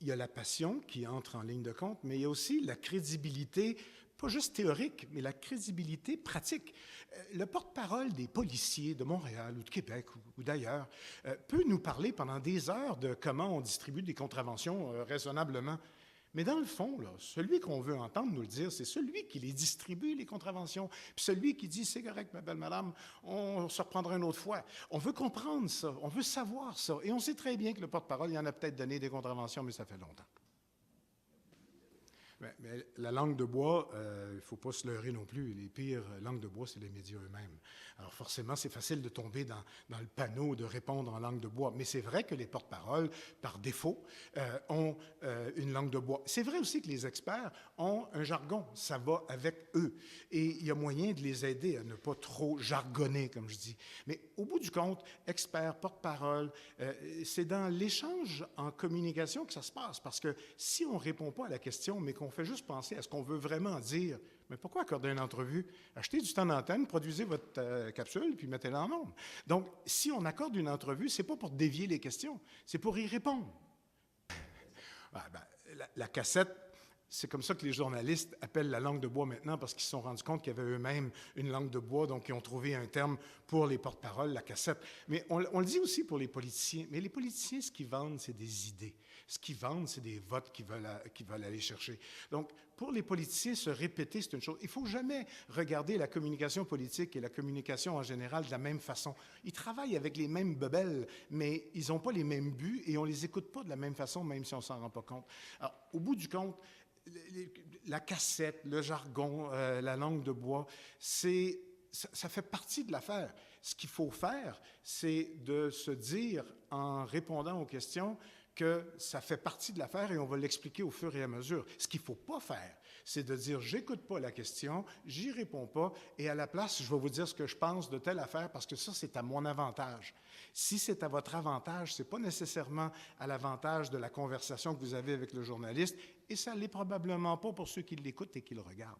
Il y a la passion qui entre en ligne de compte, mais il y a aussi la crédibilité, pas juste théorique, mais la crédibilité pratique. Le porte-parole des policiers de Montréal ou de Québec ou d'ailleurs peut nous parler pendant des heures de comment on distribue des contraventions raisonnablement. Mais dans le fond, là, celui qu'on veut entendre nous le dire, c'est celui qui les distribue, les contraventions, puis celui qui dit « c'est correct, ma belle madame, on se reprendra une autre fois ». On veut comprendre ça, on veut savoir ça, et on sait très bien que le porte-parole, il en a peut-être donné des contraventions, mais ça fait longtemps. Mais la langue de bois, il ne faut pas se leurrer non plus. Les pires langues de bois, c'est les médias eux-mêmes. Alors forcément, c'est facile de tomber dans le panneau de répondre en langue de bois. Mais c'est vrai que les porte-paroles, par défaut, ont une langue de bois. C'est vrai aussi que les experts ont un jargon. Ça va avec eux. Et il y a moyen de les aider à ne pas trop jargonner, comme je dis. Mais au bout du compte, experts, porte-parole, c'est dans l'échange en communication que ça se passe. Parce que si on ne répond pas à la question, mais qu'on fait juste penser à ce qu'on veut vraiment dire, mais pourquoi accorder une entrevue? Achetez du temps d'antenne, produisez votre capsule, puis mettez-la en nombre. Donc, si on accorde une entrevue, ce n'est pas pour dévier les questions, c'est pour y répondre. La cassette, c'est comme ça que les journalistes appellent la langue de bois maintenant, parce qu'ils se sont rendus compte qu'il y avait eux-mêmes une langue de bois, donc ils ont trouvé un terme pour les porte-paroles, la cassette. Mais on le dit aussi pour les politiciens. Mais les politiciens, ce qu'ils vendent, c'est des idées. Ce qu'ils vendent, c'est des votes qu'ils veulent aller chercher. Donc, pour les politiciens, se répéter, c'est une chose. Il ne faut jamais regarder la communication politique et la communication en général de la même façon. Ils travaillent avec les mêmes bebelles, mais ils n'ont pas les mêmes buts et on ne les écoute pas de la même façon, même si on ne s'en rend pas compte. Alors, au bout du compte, la cassette, le jargon, la langue de bois, ça fait partie de l'affaire. Ce qu'il faut faire, c'est de se dire, en répondant aux questions, que ça fait partie de l'affaire et on va l'expliquer au fur et à mesure. Ce qu'il ne faut pas faire, c'est de dire « j'écoute pas la question, j'y réponds pas et à la place, je vais vous dire ce que je pense de telle affaire parce que ça, c'est à mon avantage ». Si c'est à votre avantage, ce n'est pas nécessairement à l'avantage de la conversation que vous avez avec le journaliste et ça ne l'est probablement pas pour ceux qui l'écoutent et qui le regardent.